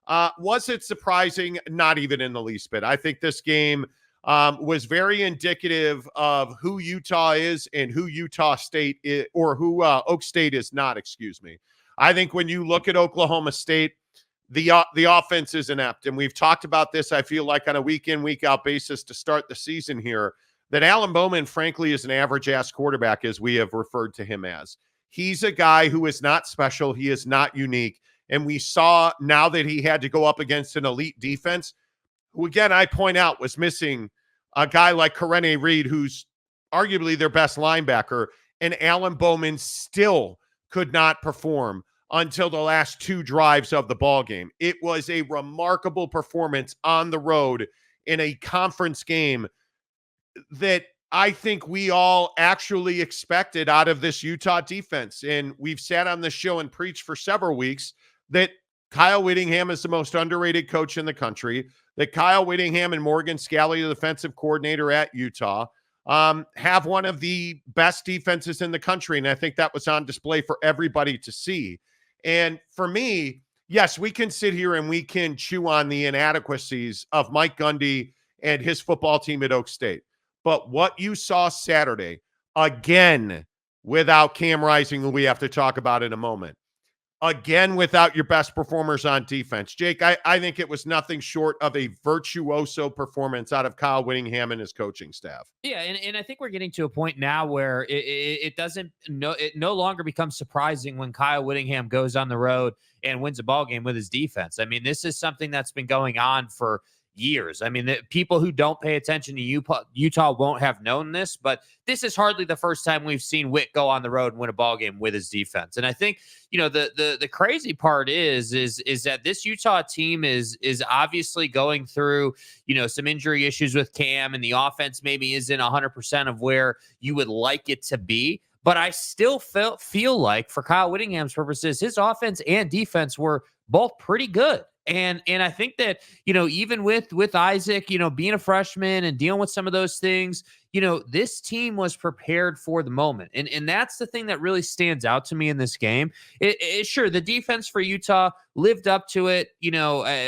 Was it surprising? Not even in the least bit. I think this game was very indicative of who Utah is and who Utah State is, or who Oak State is not, excuse me. I think when you look at Oklahoma State, the offense is inept. And we've talked about this, I feel like, on a week-in, week-out basis to start the season here, that Alan Bowman, frankly, is an average-ass quarterback, as we have referred to him as. He's a guy who is not special. He is not unique. And we saw now that he had to go up against an elite defense, who, again, I point out was missing a guy like Karene Reed, who's arguably their best linebacker, and Alan Bowman still could not perform until the last two drives of the ball game. It was a remarkable performance on the road in a conference game that I think we all actually expected out of this Utah defense. And we've sat on this show and preached for several weeks that Kyle Whittingham is the most underrated coach in the country, that Kyle Whittingham and Morgan Scalley, the defensive coordinator at Utah, have one of the best defenses in the country. And I think that was on display for everybody to see. And for me, yes, we can sit here and we can chew on the inadequacies of Mike Gundy and his football team at Oak State. But what you saw Saturday, again, without Cam Rising, who we have to talk about in a moment, again, without your best performers on defense, Jake, I think it was nothing short of a virtuoso performance out of Kyle Whittingham and his coaching staff. Yeah, and I think we're getting to a point now where it no longer becomes surprising when Kyle Whittingham goes on the road and wins a ball game with his defense. I mean, this is something that's been going on for years. I mean, the people who don't pay attention to Utah won't have known this, but this is hardly the first time we've seen Whit go on the road and win a ball game with his defense. And I think, the crazy part is that this Utah team is obviously going through, some injury issues with Cam, and the offense maybe isn't 100% of where you would like it to be. But I still feel like, for Kyle Whittingham's purposes, his offense and defense were both pretty good. And I think that, even with Isaac, being a freshman and dealing with some of those things, this team was prepared for the moment. And that's the thing that really stands out to me in this game. Sure, the defense for Utah lived up to it,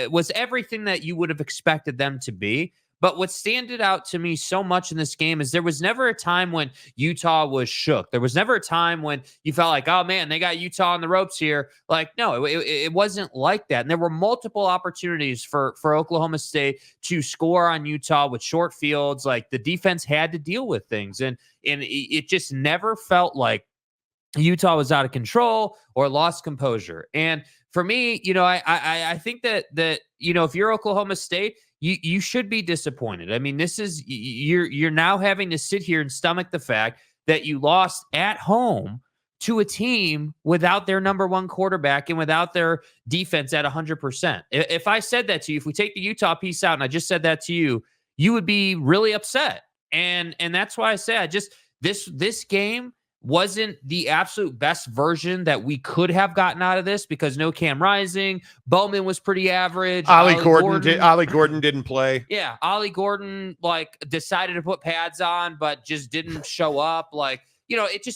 was everything that you would have expected them to be. But what stood out to me so much in this game is there was never a time when Utah was shook. There was never a time when you felt like, oh, man, they got Utah on the ropes here. Like, no, it wasn't like that. And there were multiple opportunities for Oklahoma State to score on Utah with short fields. Like, the defense had to deal with things. And it just never felt like Utah was out of control or lost composure. And for me, I think that if you're Oklahoma State, you should be disappointed. I mean, this is you're now having to sit here and stomach the fact that you lost at home to a team without their number one quarterback and without their defense at 100%. If I said that to you, if we take the Utah piece out and I just said that to you, you would be really upset. And that's why I say this game wasn't the absolute best version that we could have gotten out of this, because no Cam Rising. Bowman was pretty average. Ollie Gordon didn't play. Yeah, Ollie Gordon decided to put pads on, but just didn't show up.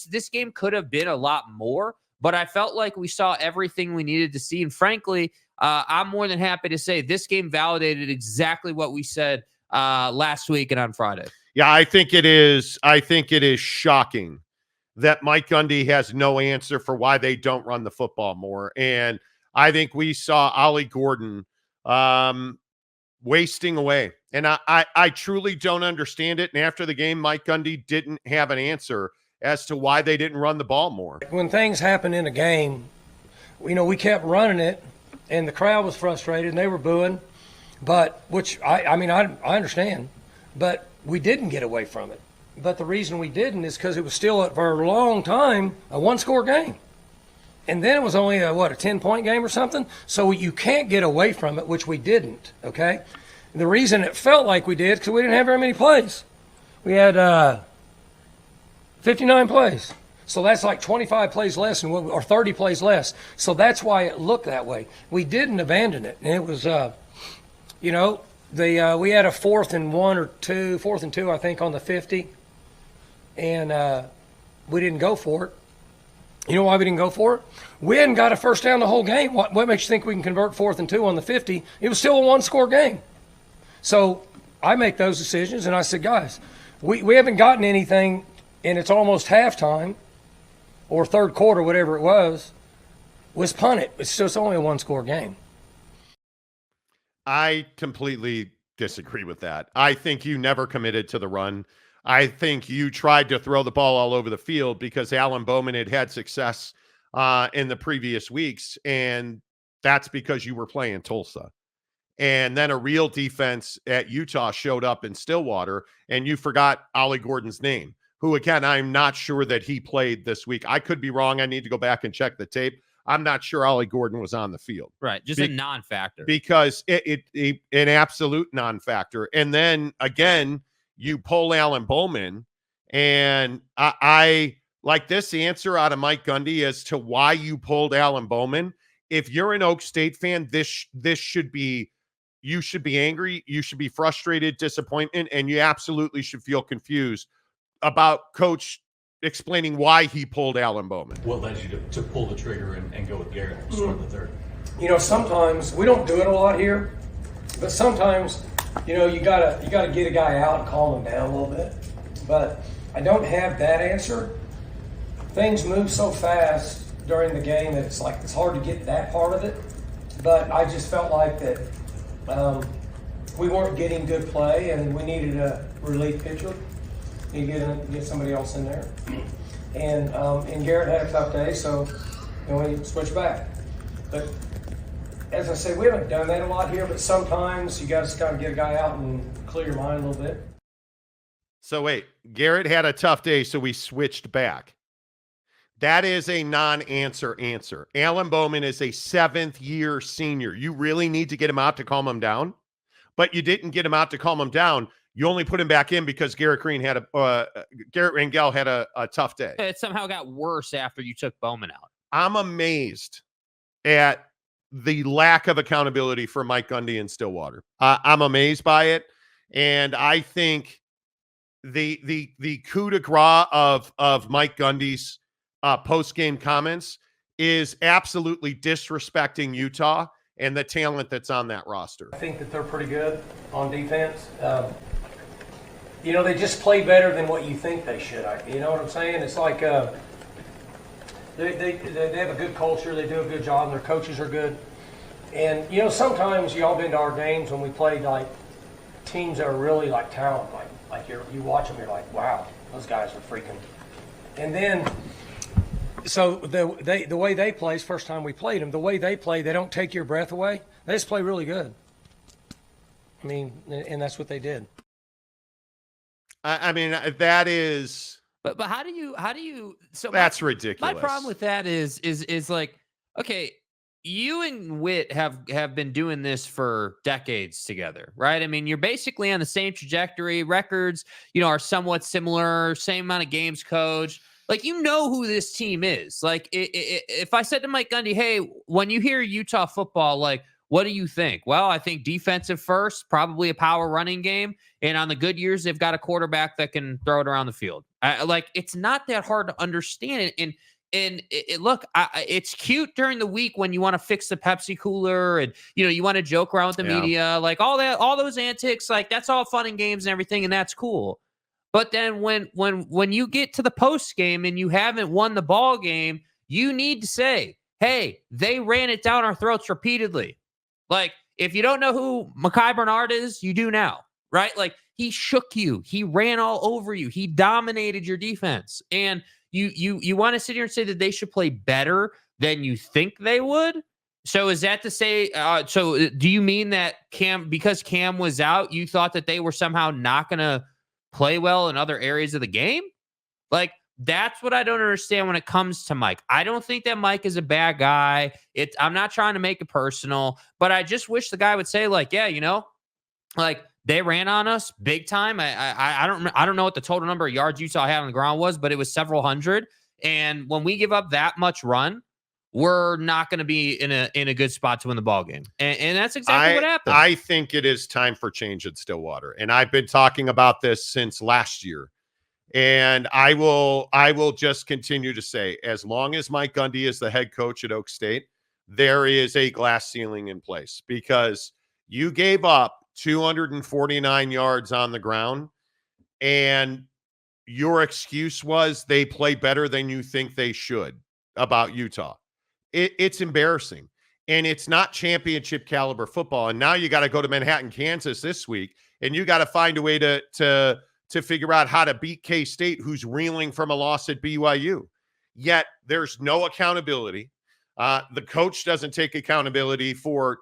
This game could have been a lot more, but I felt like we saw everything we needed to see. And frankly, I'm more than happy to say this game validated exactly what we said last week and on Friday. Yeah, I think it is shocking that Mike Gundy has no answer for why they don't run the football more. And I think we saw Ollie Gordon wasting away. And I truly don't understand it. And after the game, Mike Gundy didn't have an answer as to why they didn't run the ball more. When things happen in a game, we kept running it, and the crowd was frustrated, and they were booing. But, which, I understand. But we didn't get away from it. But the reason we didn't is because it was still, for a long time, a one-score game. And then it was only a 10-point game or something? So you can't get away from it, which we didn't, okay? And the reason it felt like we did is because we didn't have very many plays. We had 59 plays. So that's like 25 plays less or 30 plays less. So that's why it looked that way. We didn't abandon it. And it was, we had a 4th and 2, I think, on the 50. And we didn't go for it. You know why we didn't go for it? We hadn't got a first down the whole game. What makes you think we can convert 4th and 2 on the 50? It was still a one-score game. So I make those decisions, and I said, guys, we haven't gotten anything, and it's almost halftime or third quarter, whatever it was. Let's punt it. It's only a one-score game. I completely disagree with that. I think you never committed to the run. I think you tried to throw the ball all over the field because Alan Bowman had success in the previous weeks, and that's because you were playing Tulsa. And then a real defense at Utah showed up in Stillwater, and you forgot Ollie Gordon's name, who, again, I'm not sure that he played this week. I could be wrong. I need to go back and check the tape. I'm not sure Ollie Gordon was on the field. Right. Just a non-factor. Because it an absolute non-factor. And then, again, you pull Alan Bowman, and I like this answer out of Mike Gundy as to why you pulled Alan Bowman. If you're an Oak State fan, this should be, you should be angry, you should be frustrated, disappointed, and you absolutely should feel confused about Coach explaining why he pulled Alan Bowman. What led you to pull the trigger and go with Garrett and score the third? You know, sometimes we don't do it a lot here, but sometimes, you know, you gotta get a guy out and calm him down a little bit. But I don't have that answer. Things move so fast during the game that it's hard to get that part of it. But I just felt like that we weren't getting good play, and we needed a relief pitcher. You get somebody else in there, and Garrett had a tough day, so we switched back. But as I said, we haven't done that a lot here, but sometimes you got to kind of get a guy out and clear your mind a little bit. So wait, Garrett had a tough day, so we switched back. That is a non-answer answer. Alan Bowman is a 7th-year senior. You really need to get him out to calm him down, but you didn't get him out to calm him down. You only put him back in because Garrett Rangel had a tough day. It somehow got worse after you took Bowman out. I'm amazed at the lack of accountability for Mike Gundy in Stillwater. I'm amazed by it, and I think the coup de grace of Mike Gundy's post-game comments is absolutely disrespecting Utah and the talent that's on that roster. I think that they're pretty good on defense. You know, they just play better than what you think they should. You know what I'm saying? It's like they have a good culture. They do a good job, and their coaches are good. And, you know, sometimes y'all been to our games when we played, like, teams that are really, like, talented. Like you watch them, you're like, wow, those guys are freaking. And then, so the way they play is first time we played them. The way they play, they don't take your breath away. They just play really good. I mean, and that's what they did. I mean, that is. But how do you? So that's ridiculous. My problem with that is like, okay, you and Witt have been doing this for decades together, right? I mean, you're basically on the same trajectory. Records, you know, are somewhat similar. Same amount of games coached. Like, you know who this team is. Like, if I said to Mike Gundy, hey, when you hear Utah football, like, what do you think? Well, I think defensive first, probably a power running game. And on the good years, they've got a quarterback that can throw it around the field. Like, it's not that hard to understand it. And look, it's cute during the week when you want to fix the Pepsi cooler and, you know, you want to joke around with the media, like all those antics, like that's all fun and games and everything. And that's cool. But then when you get to the post game and you haven't won the ball game, you need to say, hey, they ran it down our throats repeatedly. Like, if you don't know who Mekhi Bernard is, you do now, right? Like, he shook you. He ran all over you. He dominated your defense. And you want to sit here and say that they should play better than you think they would? So is that to say, so do you mean that because Cam was out, you thought that they were somehow not going to play well in other areas of the game? Like, that's what I don't understand when it comes to Mike. I don't think that Mike is a bad guy. I'm not trying to make it personal, but I just wish the guy would say, like, yeah, you know, like, they ran on us big time. I don't know what the total number of yards Utah had on the ground was, but it was several hundred. And when we give up that much run, we're not going to be in a good spot to win the ball game. And that's exactly what happened. I think it is time for change at Stillwater. And I've been talking about this since last year. And I will just continue to say, as long as Mike Gundy is the head coach at Oak State, there is a glass ceiling in place, because you gave up 249 yards on the ground, and your excuse was they play better than you think they should about Utah. It's embarrassing. And it's not championship caliber football. And now you got to go to Manhattan, Kansas this week, and you got to find a way to figure out how to beat K-State, who's reeling from a loss at BYU. Yet there's no accountability. The coach doesn't take accountability for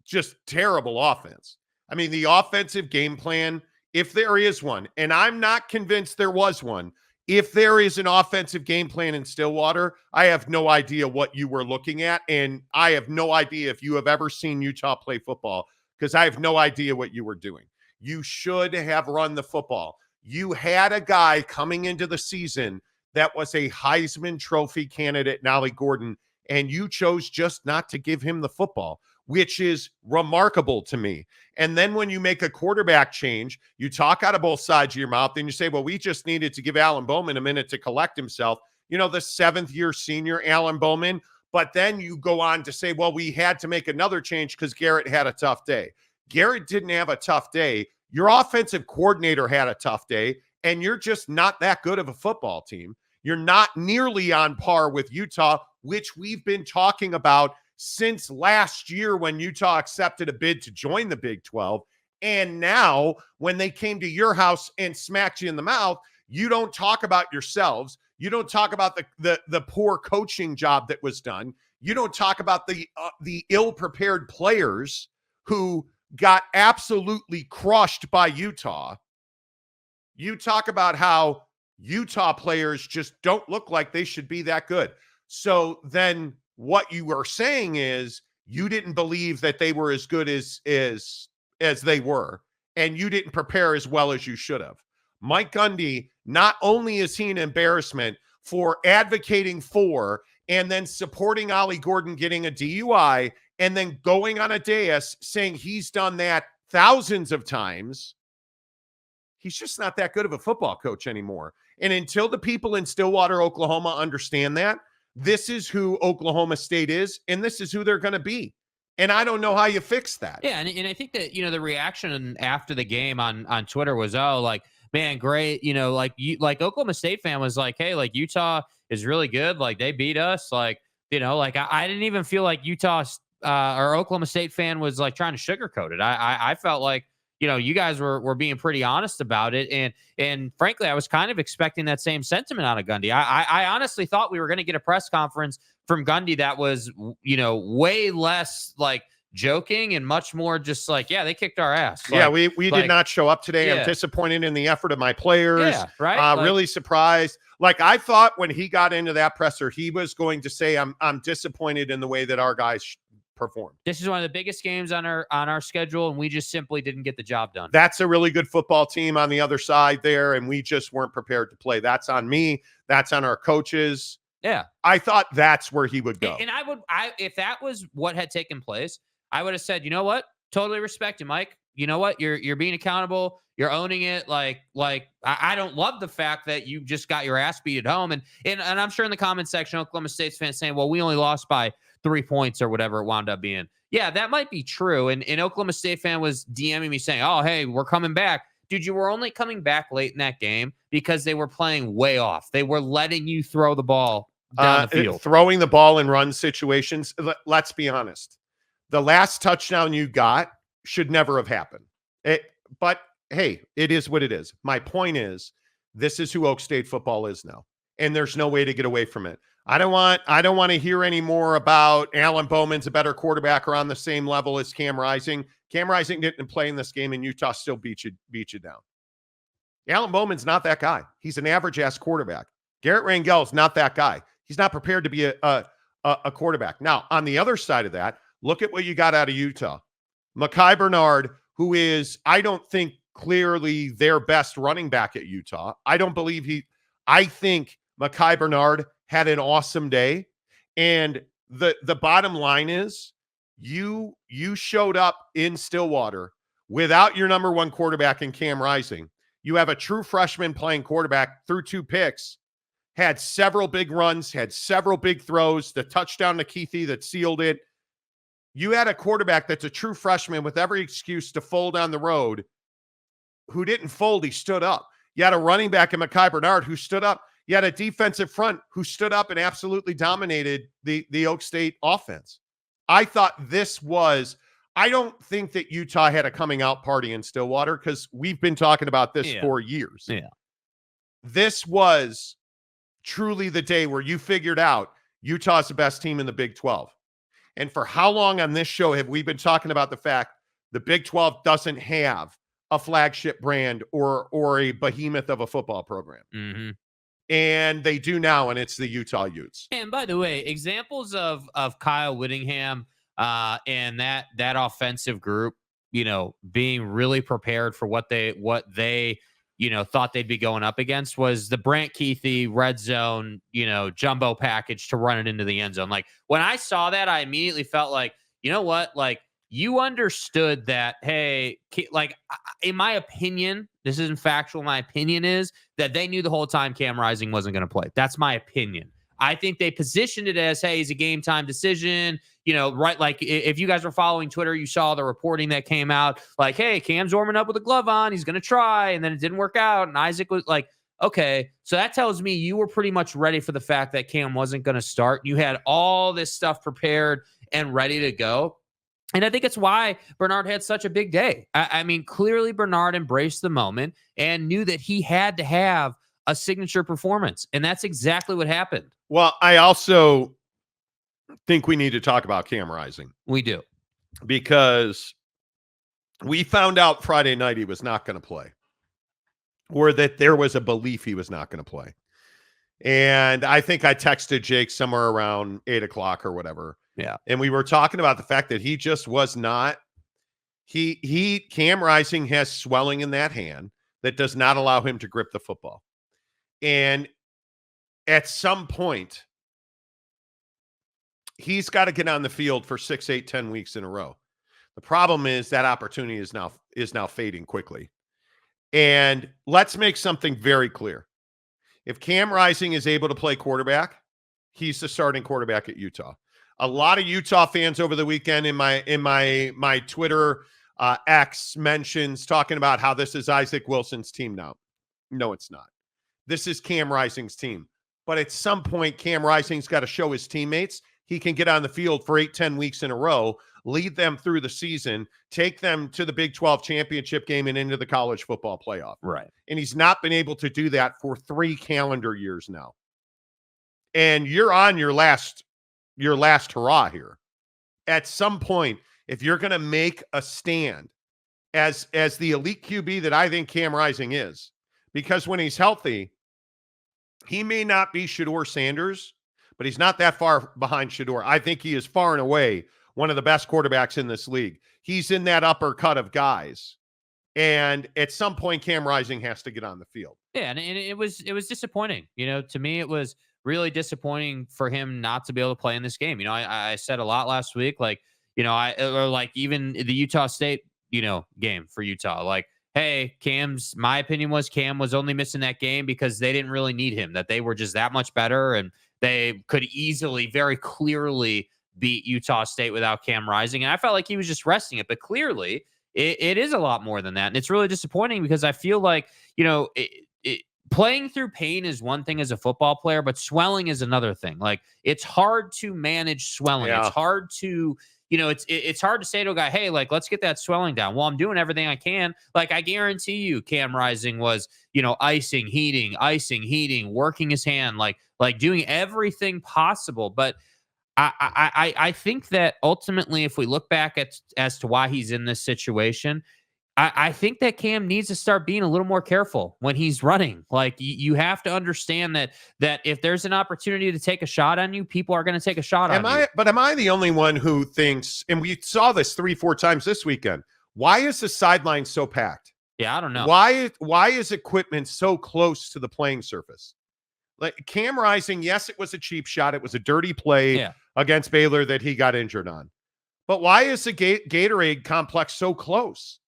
just terrible offense. I mean, the offensive game plan, if there is one, and I'm not convinced there was one, if there is an offensive game plan in Stillwater, I have no idea what you were looking at, and I have no idea if you have ever seen Utah play football, because I have no idea what you were doing. You should have run the football. You had a guy coming into the season that was a Heisman Trophy candidate, Ollie Gordon, and you chose just not to give him the football, which is remarkable to me. And then when you make a quarterback change, you talk out of both sides of your mouth and you say, well, we just needed to give Alan Bowman a minute to collect himself. You know, the 7th-year senior Alan Bowman. But then you go on to say, well, we had to make another change because Garrett had a tough day. Garrett didn't have a tough day. Your offensive coordinator had a tough day, and you're just not that good of a football team. You're not nearly on par with Utah, which we've been talking about since last year when Utah accepted a bid to join the Big 12. And now when they came to your house and smacked you in the mouth, you don't talk about yourselves. You don't talk about the poor coaching job that was done. You don't talk about the ill-prepared players who got absolutely crushed by Utah. You talk about how Utah players just don't look like they should be that good. So then what you are saying is you didn't believe that they were as good as they were, and you didn't prepare as well as you should have. Mike Gundy, not only is he an embarrassment for advocating for and then supporting Ollie Gordon getting a DUI and then going on a dais saying he's done that thousands of times, he's just not that good of a football coach anymore. And until the people in Stillwater, Oklahoma understand that, this is who Oklahoma State is, and this is who they're going to be. And I don't know how you fix that. Yeah, and I think that, the reaction after the game on Twitter was, oh, like, man, great. Like Oklahoma State fan was like, hey, like Utah is really good. Like they beat us. Like, like I didn't even feel like Utah or Oklahoma State fan was like trying to sugarcoat it. I felt like, you guys were being pretty honest about it. And frankly, I was kind of expecting that same sentiment out of Gundy. I honestly thought we were going to get a press conference from Gundy that was, way less like joking and much more just like, yeah, they kicked our ass. Yeah, we did not show up today. Yeah. I'm disappointed in the effort of my players. Yeah, right. Really surprised. Like I thought when he got into that presser, he was going to say, I'm disappointed in the way that our guys performed. This is one of the biggest games on our schedule, and we just simply didn't get the job done. That's a really good football team on the other side there, and we just weren't prepared to play. That's on me. That's on our coaches. Yeah. I thought that's where he would go. And if that was what had taken place, I would have said, you know what? Totally respect you, Mike. You know what? You're being accountable. You're owning it. Like I don't love the fact that you just got your ass beat at home. And I'm sure in the comment section, Oklahoma State's fans saying, well, we only lost by 3 points or whatever it wound up being. Yeah, that might be true. And Oklahoma State fan was DMing me saying, oh, hey, we're coming back. Dude, you were only coming back late in that game because they were playing way off. They were letting you throw the ball down the field. Throwing the ball in run situations, let's be honest. The last touchdown you got should never have happened. But, hey, it is what it is. My point is, this is who Oak State football is now, and there's no way to get away from it. I don't want to hear any more about Alan Bowman's a better quarterback or on the same level as Cam Rising. Cam Rising didn't play in this game, and Utah still beat you down. Alan Bowman's not that guy. He's an average-ass quarterback. Garrett Rangel's not that guy. He's not prepared to be a quarterback. Now, on the other side of that, look at what you got out of Utah. Mekhi Bernard, who is, I don't think, clearly their best running back at Utah. I think Mekhi Bernard had an awesome day. And the bottom line is you showed up in Stillwater without your number one quarterback in Cam Rising, You have a true freshman playing quarterback through 2 picks, had several big runs, had several big throws, the touchdown to Keithy that sealed it. You had a quarterback that's a true freshman with every excuse to fold on the road, who didn't fold, he stood up. You had a running back in Mekhi Bernard who stood up. You had a defensive front who stood up and absolutely dominated the Oak State offense. I thought this was, I don't think that Utah had a coming out party in Stillwater, because we've been talking about this for years. Yeah. This was truly the day where you figured out Utah's the best team in the Big 12. And for how long on this show have we been talking about the fact the Big 12 doesn't have a flagship brand or a behemoth of a football program? Mm-hmm. And they do now, and it's the Utah Utes. And by the way, examples of Kyle Whittingham and that offensive group, being really prepared for what they thought they'd be going up against was the Brant Keithy red zone, jumbo package to run it into the end zone. Like, when I saw that, I immediately felt like, you know what? Like, you understood that, hey, like, in my opinion, this isn't factual. My opinion is that they knew the whole time Cam Rising wasn't going to play. That's my opinion. I think they positioned it as, hey, he's a game time decision, right? Like, if you guys were following Twitter, you saw the reporting that came out like, hey, Cam's warming up with a glove on. He's going to try. And then it didn't work out. And Isaac was like, okay, so that tells me you were pretty much ready for the fact that Cam wasn't going to start. You had all this stuff prepared and ready to go. And I think it's why Bernard had such a big day. I mean, clearly Bernard embraced the moment and knew that he had to have a signature performance. And that's exactly what happened. Well, I also think we need to talk about Cam Rising. We do. Because we found out Friday night he was not going to play, or that there was a belief he was not going to play. And I think I texted Jake somewhere around 8:00 or whatever. Yeah. And we were talking about the fact that he just was not, Cam Rising has swelling in that hand that does not allow him to grip the football. And at some point, he's got to get on the field for 6, 8, 10 weeks in a row. The problem is that opportunity is now fading quickly. And let's make something very clear. If Cam Rising is able to play quarterback, he's the starting quarterback at Utah. A lot of Utah fans over the weekend in my Twitter X mentions talking about how this is Isaac Wilson's team now. No, it's not. This is Cam Rising's team. But at some point, Cam Rising's got to show his teammates he can get on the field for 8, 10 weeks in a row, lead them through the season, take them to the Big 12 championship game and into the college football playoff. Right. And he's not been able to do that for 3 calendar years now. And you're on your last hurrah here. At some point, if you're going to make a stand as the elite QB that I think Cam Rising is, because when he's healthy, he may not be Shedeur Sanders, but he's not that far behind Shedeur. I think he is far and away one of the best quarterbacks in this league. He's in that upper cut of guys. And at some point, Cam Rising has to get on the field. Yeah, and it was disappointing. To me, it was really disappointing for him not to be able to play in this game. I said a lot last week, like, even the Utah State, game for Utah, like, hey, my opinion was Cam was only missing that game because they didn't really need him, that they were just that much better and they could easily, very clearly beat Utah State without Cam Rising. And I felt like he was just resting it, but clearly it is a lot more than that. And it's really disappointing because I feel like, playing through pain is one thing as a football player, but swelling is another thing. Like, it's hard to manage swelling. Yeah. It's hard to, it's hard to say to a guy, hey, like, let's get that swelling down. Well, I'm doing everything I can. Like, I guarantee you Cam Rising was, icing, heating, working his hand, like doing everything possible. But I think that ultimately, if we look back as to why he's in this situation, I think that Cam needs to start being a little more careful when he's running. Like, you have to understand that if there's an opportunity to take a shot on you, people are going to take a shot on you. But am I the only one who thinks, and we saw this 3-4 times this weekend, why is the sideline so packed? Yeah, I don't know. Why is equipment so close to the playing surface? Like, Cam Rising, yes, it was a cheap shot. It was a dirty play against Baylor that he got injured on. But why is the Gatorade complex so close?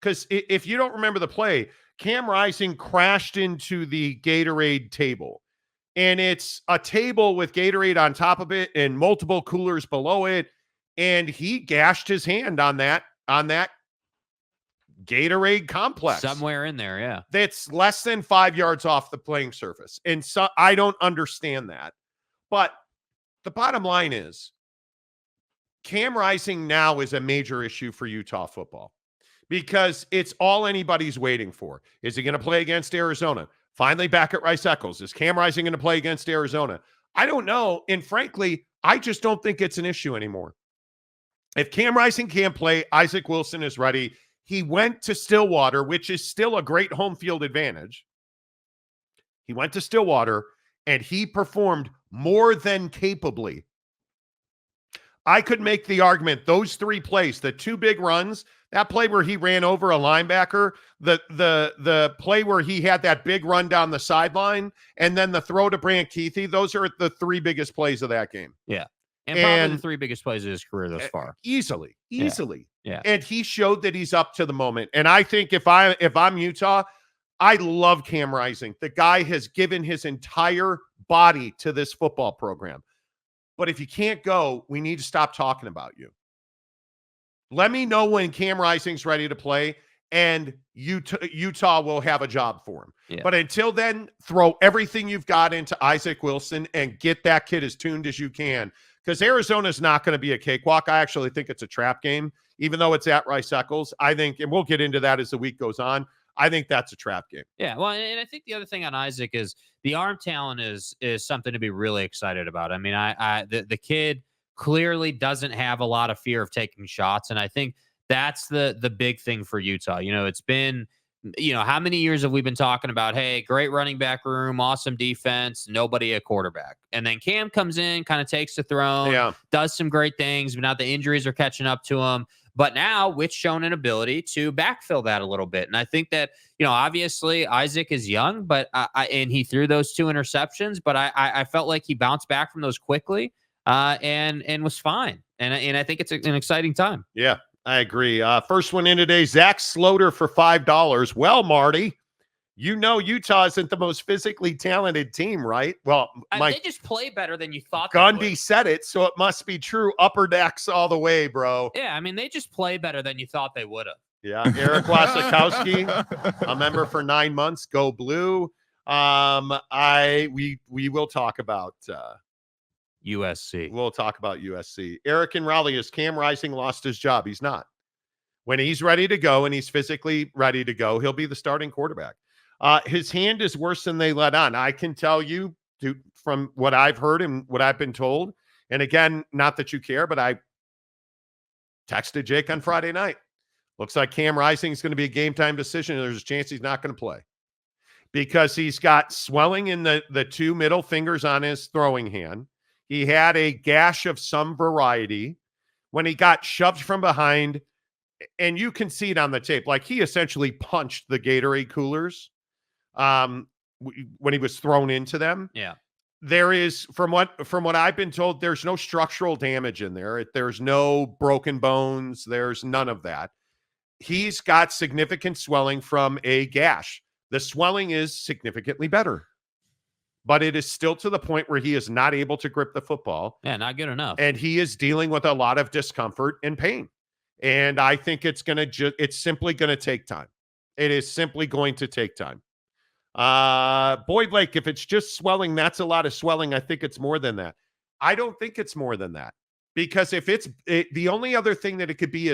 Because if you don't remember the play, Cam Rising crashed into the Gatorade table. And it's a table with Gatorade on top of it and multiple coolers below it. And he gashed his hand on that Gatorade complex. Somewhere in there, yeah. That's less than 5 yards off the playing surface. And so I don't understand that. But the bottom line is Cam Rising now is a major issue for Utah football because it's all anybody's waiting for. Is he going to play against Arizona? Finally back at Rice-Eccles. Is Cam Rising going to play against Arizona? I don't know. And frankly, I just don't think it's an issue anymore. If Cam Rising can't play, Isaac Wilson is ready. He went to Stillwater, which is still a great home field advantage. He went to Stillwater, and he performed more than capably. I could make the argument, those 3 plays, the 2 big runs, that play where he ran over a linebacker, the play where he had that big run down the sideline, and then the throw to Brant Keithy, those are the 3 biggest plays of that game. Yeah. And probably the 3 biggest plays of his career thus far. Easily. Yeah. And he showed that he's up to the moment. And I think if I'm Utah, I love Cam Rising. The guy has given his entire body to this football program. But if you can't go, we need to stop talking about you. Let me know when Cam Rising's ready to play, and Utah will have a job for him. Yeah. But until then, throw everything you've got into Isaac Wilson and get that kid as tuned as you can, because Arizona's not going to be a cakewalk. I actually think it's a trap game, even though it's at Rice-Eccles. I think, and we'll get into that as the week goes on, I think that's a trap game. Yeah, well, and I think the other thing on Isaac is the arm talent is something to be really excited about. I mean, the kid clearly doesn't have a lot of fear of taking shots, and I think that's the big thing for Utah. You know, it's been, how many years have we been talking about, hey, great running back room, awesome defense, nobody a quarterback. And then Cam comes in, kind of takes the throne, does some great things, but now the injuries are catching up to him. But now Witt's shown an ability to backfill that a little bit. And I think that, obviously Isaac is young, but and he threw those 2 interceptions, but I felt like he bounced back from those quickly and was fine. And I think it's an exciting time. Yeah, I agree. First one in today, Zach Sloter for $5. Well, Marty, Utah isn't the most physically talented team, right? Well, they just play better than you thought. Gundy said it, so it must be true. Upper decks all the way, bro. Yeah, I mean, they just play better than you thought they would have. Yeah, Eric Wasikowski, a member for 9 months. Go Blue. We will talk about USC. We'll talk about USC. Eric and Raleigh, is Cam Rising lost his job? He's not. When he's ready to go and he's physically ready to go, he'll be the starting quarterback. His hand is worse than they let on. I can tell you from what I've heard and what I've been told. And again, not that you care, but I texted Jake on Friday night. Looks like Cam Rising is going to be a game time decision. And there's a chance he's not going to play because he's got swelling in the 2 middle fingers on his throwing hand. He had a gash of some variety when he got shoved from behind. And you can see it on the tape. Like, he essentially punched the Gatorade coolers when he was thrown into them. Yeah. There is, from what I've been told, there's no structural damage in there. There's no broken bones. There's none of that. He's got significant swelling from a gash. The swelling is significantly better, but it is still to the point where he is not able to grip the football. Yeah, not good enough. And he is dealing with a lot of discomfort and pain. And I think it's simply going to take time. It is simply going to take time. Boyd Lake, if it's just swelling, that's a lot of swelling. I think it's more than that. I don't think it's more than that, because if the only other thing that it could be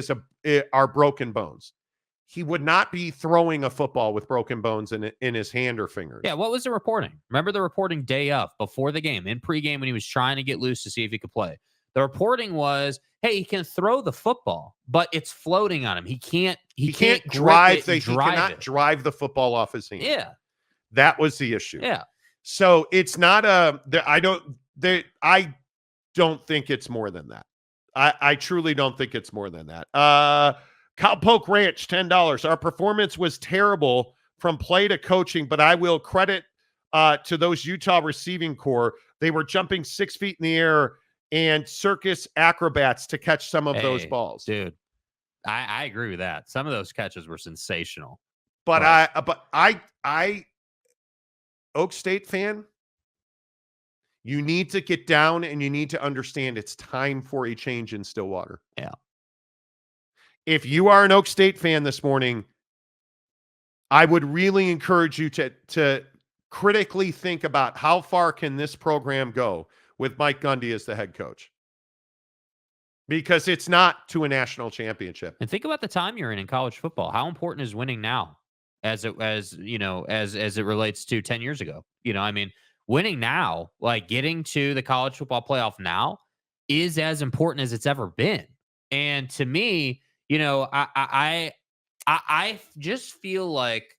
are broken bones. He would not be throwing a football with broken bones in his hand or fingers. Yeah, what was the reporting? Remember the reporting day of, before the game, in pregame, when he was trying to get loose to see if he could play. The reporting was, hey, he can throw the football, but it's floating on him. He can't drive. He cannot drive the football off his hand. Yeah, that was the issue. Yeah. So it's not I don't think it's more than that. I truly don't think it's more than that. Cowpoke Ranch, $10. Our performance was terrible from play to coaching, but I will credit to those Utah receiving corps. They were jumping 6 feet in the air and circus acrobats to catch some of those balls. Dude, I agree with that. Some of those catches were sensational. But Right. I Oak State fan, you need to get down and you need to understand it's time for a change in Stillwater. Yeah. If you are an Oak State fan this morning, I would really encourage you to critically think about how far can this program go with Mike Gundy as the head coach. Because it's not to a national championship. And think about the time you're in college football. How important is winning now as it relates to 10 years ago? I mean, winning now, like getting to the college football playoff now is as important as it's ever been. And to me, I just feel like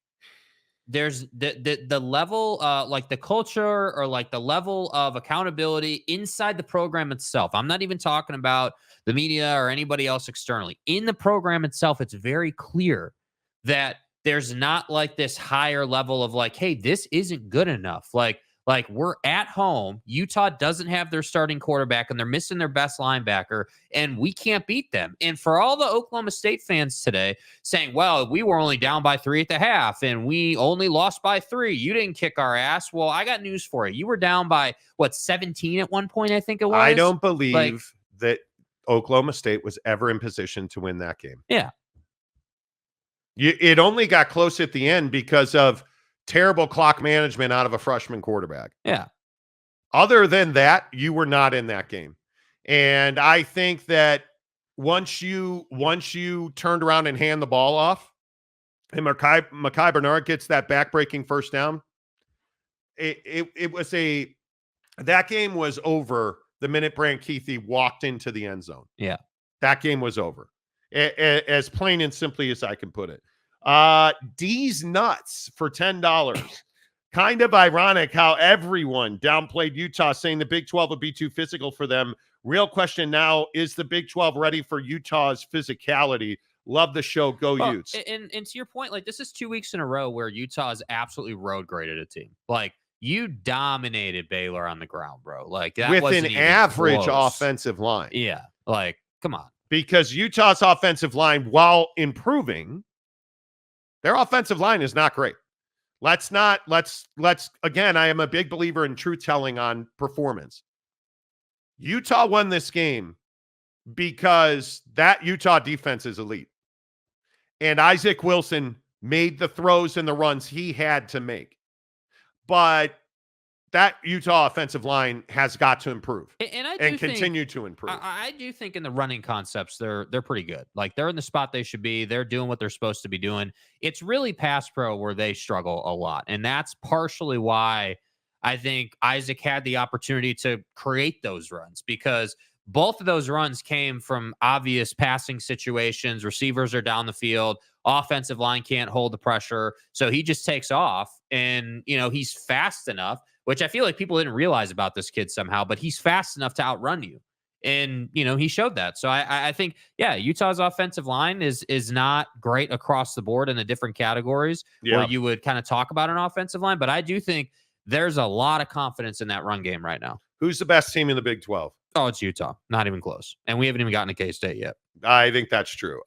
there's the level, like the culture or like the level of accountability inside the program itself. I'm not even talking about the media or anybody else externally. In the program itself, it's very clear that there's not like this higher level of like, hey, this isn't good enough. Like we're at home. Utah doesn't have their starting quarterback and they're missing their best linebacker and we can't beat them. And for all the Oklahoma State fans today saying, well, we were only down by 3 at the half and we only lost by 3. You didn't kick our ass. Well, I got news for you. You were down by 17 at one point, I think it was. I don't believe that Oklahoma State was ever in position to win that game. Yeah. It only got close at the end because of terrible clock management out of a freshman quarterback. Yeah. Other than that, you were not in that game. And I think that once you turned around and hand the ball off, and Mekhi Bernard gets that backbreaking first down, that game was over the minute Brant Keithy walked into the end zone. Yeah. That game was over. As plain and simply as I can put it. D's nuts for $10. Kind of ironic how everyone downplayed Utah, saying the Big 12 would be too physical for them. Real question now, is the Big 12 ready for Utah's physicality? Love the show. Go Utes. And to your point, like this is 2 weeks in a row where Utah is absolutely road graded a team. Like you dominated Baylor on the ground, bro. Like that with wasn't an even average close. offensive line. Yeah. Like, come on. Because Utah's offensive line, while improving, their offensive line is not great. Let's again, I am a big believer in truth telling on performance. Utah won this game because that Utah defense is elite. And Isaac Wilson made the throws and the runs he had to make. But that Utah offensive line has got to improve and continue to improve. I do think in the running concepts, they're pretty good. Like they're in the spot they should be. They're doing what they're supposed to be doing. It's really pass pro where they struggle a lot. And that's partially why I think Isaac had the opportunity to create those runs, because both of those runs came from obvious passing situations. Receivers are down the field. Offensive line can't hold the pressure. So he just takes off and, he's fast enough, which I feel like people didn't realize about this kid somehow, but he's fast enough to outrun you. And, he showed that. So I think, Utah's offensive line is not great across the board in the different categories where you would kind of talk about an offensive line. But I do think there's a lot of confidence in that run game right now. Who's the best team in the Big 12? Oh, it's Utah. Not even close. And we haven't even gotten to K-State yet. I think that's true.